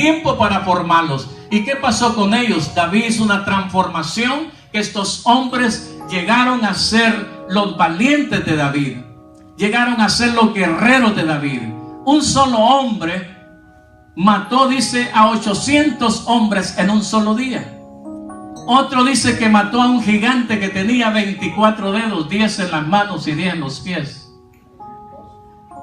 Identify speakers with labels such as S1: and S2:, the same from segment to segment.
S1: tiempo para formarlos. ¿Y qué pasó con ellos? David hizo una transformación, que estos hombres llegaron a ser los valientes de David, llegaron a ser los guerreros de David. Un solo hombre mató, dice, a 800 hombres en un solo día. Otro dice que mató a un gigante que tenía 24 dedos, 10 en las manos y 10 en los pies.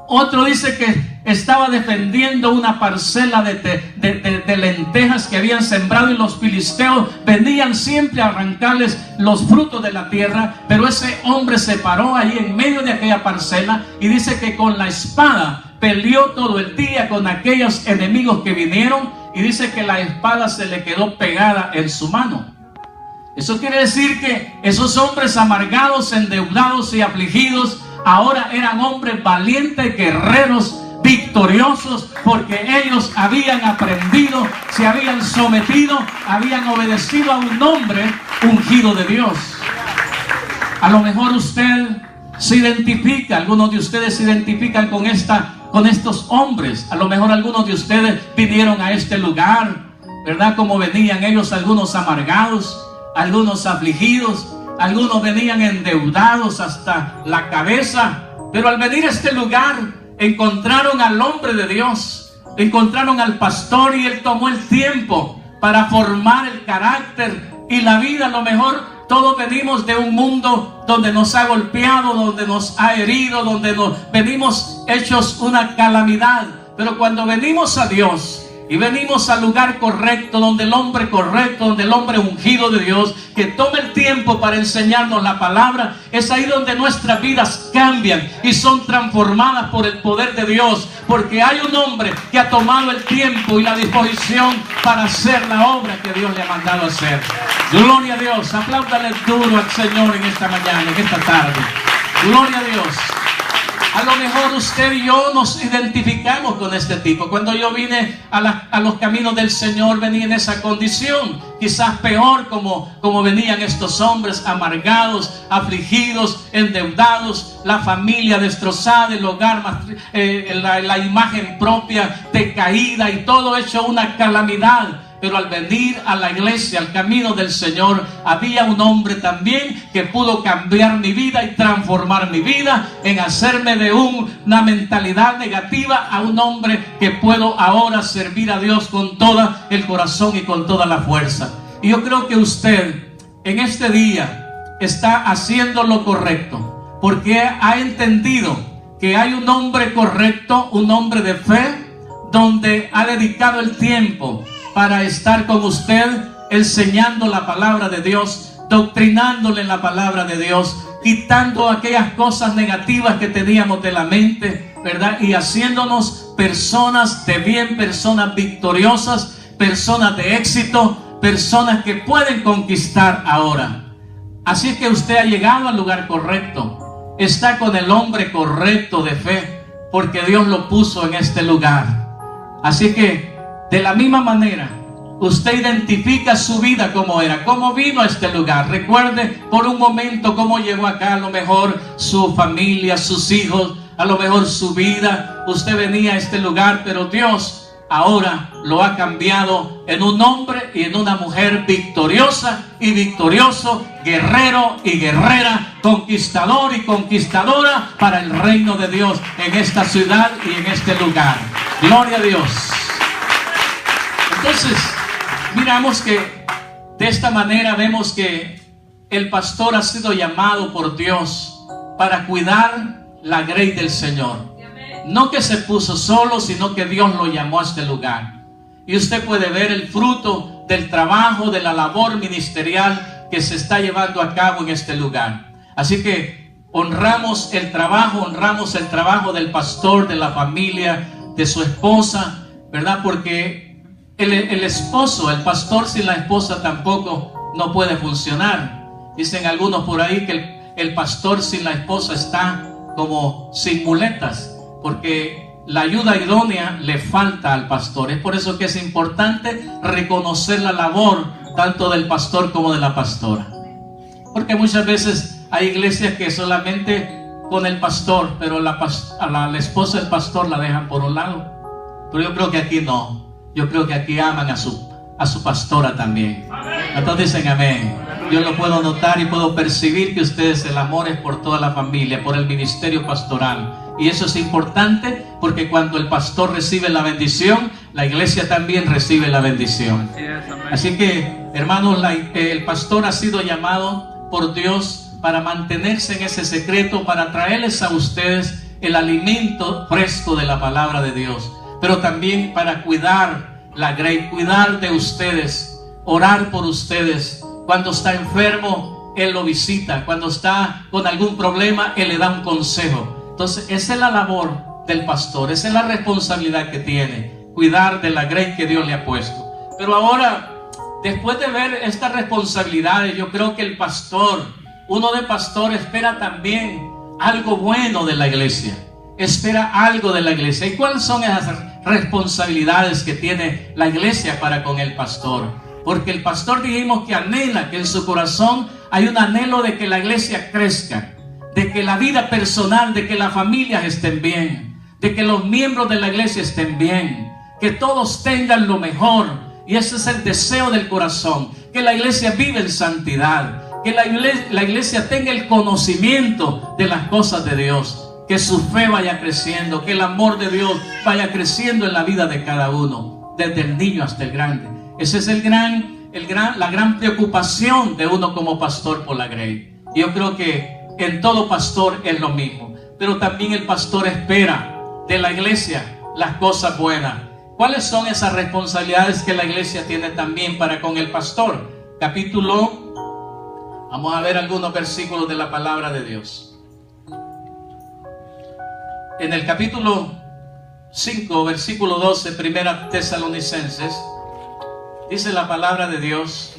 S1: Otro dice que estaba defendiendo una parcela de lentejas que habían sembrado, y los filisteos venían siempre a arrancarles los frutos de la tierra. Pero ese hombre se paró ahí en medio de aquella parcela y dice que con la espada peleó todo el día con aquellos enemigos que vinieron, y dice que la espada se le quedó pegada en su mano. Eso quiere decir que esos hombres amargados, endeudados y afligidos ahora eran hombres valientes, guerreros, victoriosos, porque ellos habían aprendido, se habían sometido, habían obedecido a un hombre ungido de Dios. A lo mejor usted se identifica, algunos de ustedes se identifican con estos hombres. A lo mejor algunos de ustedes vinieron a este lugar, ¿verdad? Como venían ellos, algunos amargados, algunos afligidos, algunos venían endeudados hasta la cabeza. Pero al venir a este lugar encontraron al hombre de Dios, encontraron al pastor, y él tomó el tiempo para formar el carácter y la vida. A lo mejor todos venimos de un mundo donde nos ha golpeado, donde nos ha herido, donde venimos hechos una calamidad. Pero cuando venimos a Dios y venimos al lugar correcto, donde el hombre correcto, donde el hombre ungido de Dios, que toma el tiempo para enseñarnos la palabra, es ahí donde nuestras vidas cambian y son transformadas por el poder de Dios, porque hay un hombre que ha tomado el tiempo y la disposición para hacer la obra que Dios le ha mandado a hacer. Gloria a Dios. Apláudale duro al Señor en esta mañana, en esta tarde. Gloria a Dios. A lo mejor usted y yo nos identificamos con este tipo. Cuando yo vine a los caminos del Señor, venía en esa condición, quizás peor, como venían estos hombres, amargados, afligidos, endeudados, la familia destrozada, el hogar, la imagen propia decaída, y todo hecho una calamidad. Pero al venir a la iglesia, al camino del Señor, había un hombre también que pudo cambiar mi vida y transformar mi vida, en hacerme de una mentalidad negativa a un hombre que puedo ahora servir a Dios con todo el corazón y con toda la fuerza. Y yo creo que usted en este día está haciendo lo correcto, porque ha entendido que hay un hombre correcto, un hombre de fe, donde ha dedicado el tiempo para estar con usted, enseñando la palabra de Dios, doctrinándole la palabra de Dios, quitando aquellas cosas negativas que teníamos de la mente, ¿verdad? Y haciéndonos personas de bien, personas victoriosas, personas de éxito, personas que pueden conquistar ahora. Así es que usted ha llegado al lugar correcto, está con el hombre correcto de fe, porque Dios lo puso en este lugar. Así que de la misma manera, usted identifica su vida como era, cómo vino a este lugar. Recuerde por un momento cómo llegó acá. A lo mejor su familia, sus hijos, a lo mejor su vida. Usted venía a este lugar, pero Dios ahora lo ha cambiado en un hombre y en una mujer victoriosa y victorioso, guerrero y guerrera, conquistador y conquistadora para el reino de Dios en esta ciudad y en este lugar. Gloria a Dios. Entonces, miramos que de esta manera vemos que el pastor ha sido llamado por Dios para cuidar la grey del Señor. No que se puso solo, sino que Dios lo llamó a este lugar. Y usted puede ver el fruto del trabajo, de la labor ministerial que se está llevando a cabo en este lugar. Así que honramos el trabajo del pastor, de la familia, de su esposa, ¿verdad? Porque el esposo, el pastor sin la esposa tampoco no puede funcionar. Dicen algunos por ahí que el pastor sin la esposa está como sin muletas, porque la ayuda idónea le falta al pastor. Es por eso que es importante reconocer la labor tanto del pastor como de la pastora, porque muchas veces hay iglesias que solamente con el pastor, pero a la esposa del pastor la dejan por un lado. Pero yo creo que aquí no. yo creo que aquí aman a su pastora también. Entonces dicen amén. Yo lo puedo notar y puedo percibir que ustedes el amor es por toda la familia, por el ministerio pastoral. Y eso es importante porque cuando el pastor recibe la bendición, la iglesia también recibe la bendición. Así que, hermanos, el pastor ha sido llamado por Dios para mantenerse en ese secreto, para traerles a ustedes el alimento fresco de la palabra de Dios, pero también para cuidar la grey, cuidar de ustedes, orar por ustedes. Cuando está enfermo, Él lo visita. Cuando está con algún problema, Él le da un consejo. Entonces, esa es la labor del pastor, esa es la responsabilidad que tiene, cuidar de la grey que Dios le ha puesto. Pero ahora, después de ver estas responsabilidades, yo creo que el pastor, uno de pastor, espera también algo bueno de la iglesia. Espera algo de la iglesia. ¿Y cuáles son esas responsabilidades que tiene la iglesia para con el pastor? Porque el pastor, dijimos que anhela, que en su corazón hay un anhelo de que la iglesia crezca, de que la vida personal, de que las familias estén bien, de que los miembros de la iglesia estén bien, que todos tengan lo mejor. Y ese es el deseo del corazón, que la iglesia viva en santidad, que la iglesia tenga el conocimiento de las cosas de Dios, que su fe vaya creciendo, que el amor de Dios vaya creciendo en la vida de cada uno, desde el niño hasta el grande. Esa es la gran preocupación de uno como pastor por la grey. Y yo creo que en todo pastor es lo mismo. Pero también el pastor espera de la iglesia las cosas buenas. ¿Cuáles son esas responsabilidades que la iglesia tiene también para con el pastor? Vamos a ver algunos versículos de la palabra de Dios. En el capítulo 5, versículo 12, Primera Tesalonicenses, dice la palabra de Dios,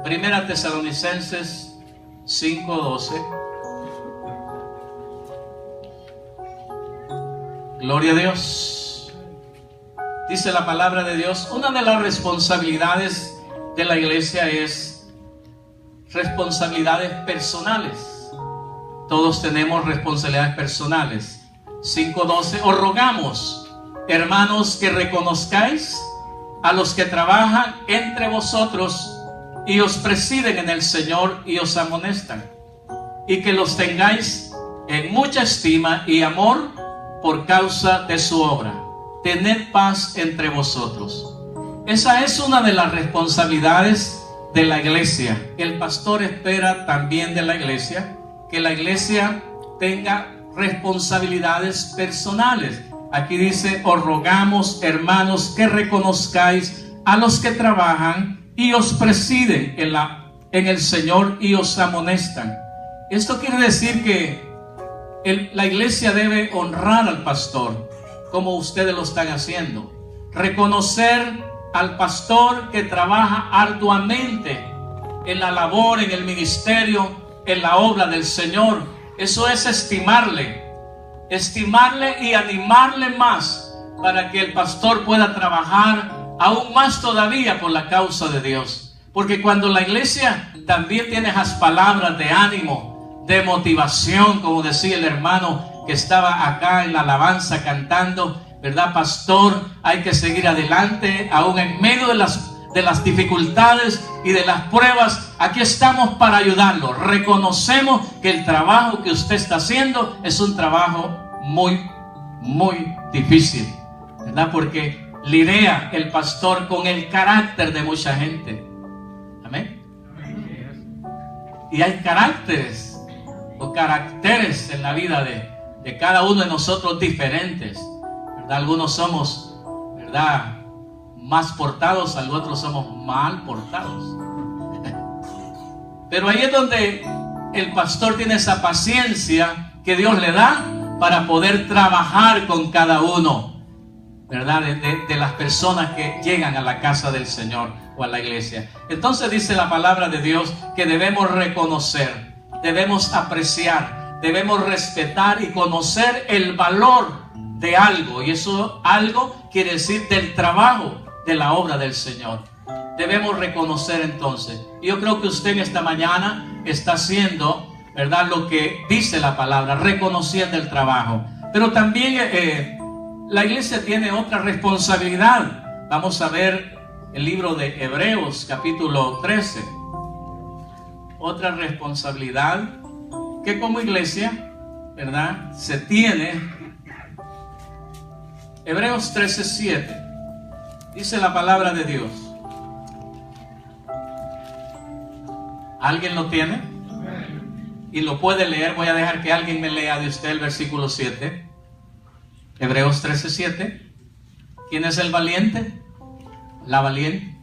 S1: Primera Tesalonicenses 5:12. Gloria a Dios. Dice la palabra de Dios, una de las responsabilidades de la iglesia es responsabilidades personales. Todos tenemos responsabilidades personales. 5:12, os rogamos, hermanos, que reconozcáis a los que trabajan entre vosotros y os presiden en el Señor y os amonestan, y que los tengáis en mucha estima y amor por causa de su obra. Tened paz entre vosotros. Esa es una de las responsabilidades de la iglesia. El pastor espera también de la iglesia que la iglesia tenga responsabilidades personales. Aquí dice, os rogamos, hermanos, que reconozcáis a los que trabajan y os presiden en el Señor y os amonestan. Esto quiere decir que la iglesia debe honrar al pastor, como ustedes lo están haciendo. Reconocer al pastor que trabaja arduamente en la labor, en el ministerio, en la obra del Señor. Eso es estimarle y animarle más para que el pastor pueda trabajar aún más todavía por la causa de Dios. Porque cuando la iglesia también tiene esas palabras de ánimo, de motivación, como decía el hermano que estaba acá en la alabanza cantando, ¿verdad, pastor? Hay que seguir adelante, aún en medio de las dificultades y de las pruebas. Aquí estamos para ayudarlo. Reconocemos que el trabajo que usted está haciendo es un trabajo muy, muy difícil, ¿verdad? Porque lidia el pastor con el carácter de mucha gente. Amén. Y hay caracteres o caracteres en la vida de cada uno de nosotros diferentes, ¿verdad? Algunos somos, ¿verdad?, más portados, otros somos mal portados. Pero ahí es donde el pastor tiene esa paciencia que Dios le da para poder trabajar con cada uno, ¿verdad?, de las personas que llegan a la casa del Señor o a la iglesia. Entonces dice la palabra de Dios que debemos reconocer, debemos apreciar, debemos respetar y conocer el valor de algo. Y eso algo quiere decir del trabajo, de la obra del Señor. Debemos reconocer entonces. Yo creo que usted en esta mañana está haciendo, ¿verdad?, lo que dice la palabra, reconociendo el trabajo. Pero también la iglesia tiene otra responsabilidad. Vamos a ver el libro de Hebreos, capítulo 13. Otra responsabilidad que como iglesia, ¿verdad?, se tiene. Hebreos 13:7. Dice la palabra de Dios. ¿Alguien lo tiene? Y lo puede leer. Voy a dejar que alguien me lea de usted el versículo 7. Hebreos 13:7. ¿Quién es el valiente? La valiente.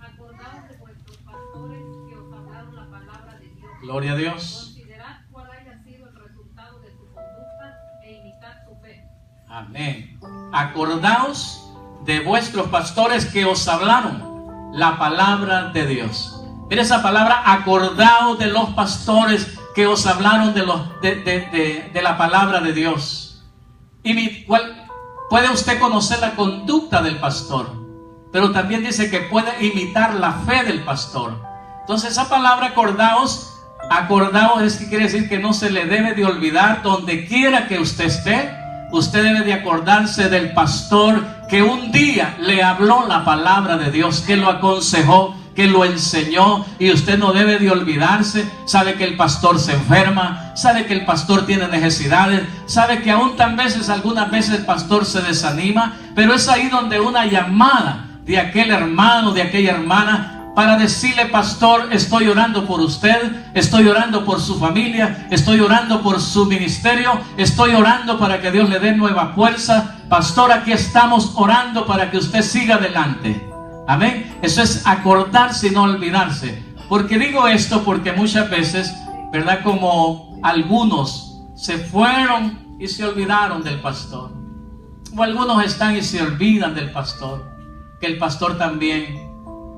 S2: Acordaos de vuestros pastores que os hablaron la palabra de Dios.
S1: Gloria a Dios.
S2: Considerad cuál haya sido el resultado de su conducta e imitad su fe.
S1: Amén. Acordaos de vuestros pastores que os hablaron la palabra de Dios. Mira esa palabra, acordaos de los pastores que os hablaron de la palabra de Dios. Y puede usted conocer la conducta del pastor, pero también dice que puede imitar la fe del pastor. Entonces esa palabra acordaos es que quiere decir que no se le debe de olvidar. Donde quiera que usted esté, usted debe de acordarse del pastor que un día le habló la palabra de Dios, que lo aconsejó, que lo enseñó, y usted no debe de olvidarse. Sabe que el pastor se enferma, sabe que el pastor tiene necesidades, sabe que aún algunas veces el pastor se desanima, pero es ahí donde una llamada de aquel hermano, de aquella hermana, para decirle: pastor, estoy orando por usted, estoy orando por su familia, estoy orando por su ministerio, estoy orando para que Dios le dé nueva fuerza. Pastor, aquí estamos orando para que usted siga adelante. Amén. Eso es acordarse y no olvidarse. Porque digo esto porque muchas veces, ¿verdad?, como algunos se fueron y se olvidaron del pastor, o algunos están y se olvidan del pastor, que el pastor también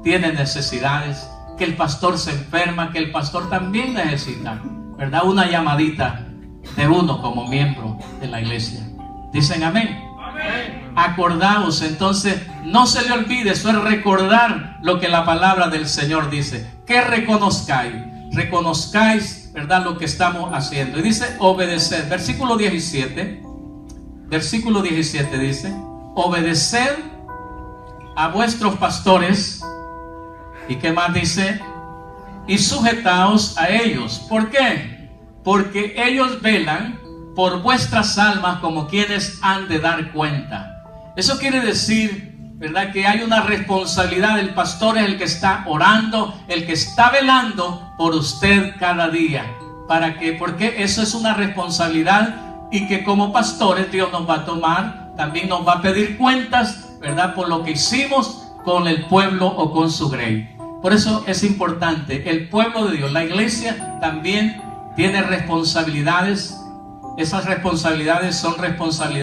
S1: tiene necesidades, que el pastor se enferma, que el pastor también necesita, ¿verdad?, una llamadita de uno como miembro de la iglesia. Dicen amén. Amén. Acordaos, entonces no se le olvide. Eso es recordar lo que la palabra del Señor dice, que reconozcáis, ¿verdad?, lo que estamos haciendo. Y dice obedecer. Versículo 17 dice: obedeced a vuestros pastores. ¿Y qué más dice? Y sujetaos a ellos. ¿Por qué? Porque ellos velan por vuestras almas como quienes han de dar cuenta. Eso quiere decir, ¿verdad?, que hay una responsabilidad. El pastor es el que está orando, el que está velando por usted cada día. ¿Para qué? Porque eso es una responsabilidad, y que como pastores Dios nos va a tomar, también nos va a pedir cuentas, ¿verdad?, por lo que hicimos con el pueblo o con su grey. Por eso es importante, el pueblo de Dios, la iglesia también tiene responsabilidades. Esas responsabilidades son responsabilidades